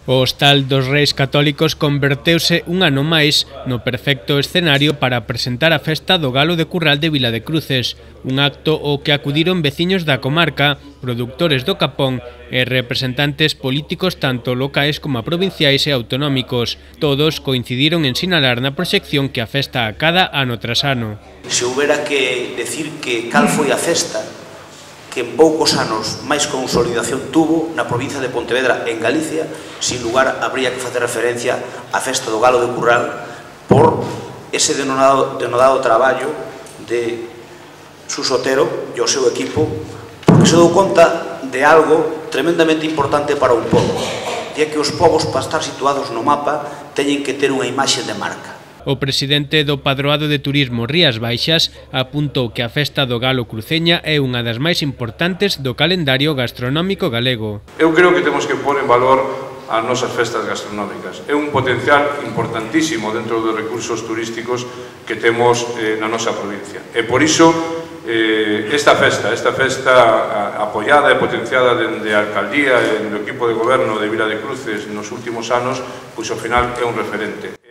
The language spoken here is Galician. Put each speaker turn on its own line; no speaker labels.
O Hostal dos Reis Católicos converteuse un ano máis no perfecto escenario para presentar a festa do Galo de Curral de Viladecruces, un acto ao que acudiron veciños da comarca, produtores do capón e representantes políticos tanto locais como provinciais e autonómicos. Todos coincidiron en sinalar na proxección que a festa acada ano tras ano.
Se houbera que decir que cal foi a festa que en poucos anos máis consolidación tuvo na provincia de Pontevedra, en Galicia, sin lugar habría que facer referencia á festa do Galo de Curral por ese denodado traballo de Suso Otero e o seu equipo, porque se dou conta de algo tremendamente importante para un pobo, e é que os povos, para estar situados no mapa, teñen que ter unha imaxe de marca.
O presidente do Padroado de Turismo Rías Baixas apuntou que a festa do Galo Cruceña é unha das máis importantes do calendario gastronómico galego.
Eu creo que temos que pôr en valor as nosas festas gastronómicas. É un potencial importantísimo dentro dos recursos turísticos que temos na nosa provincia. E por iso esta festa apoiada e potenciada dende a alcaldía e do equipo de goberno de Viladecruces nos últimos anos, pois ao final é un referente.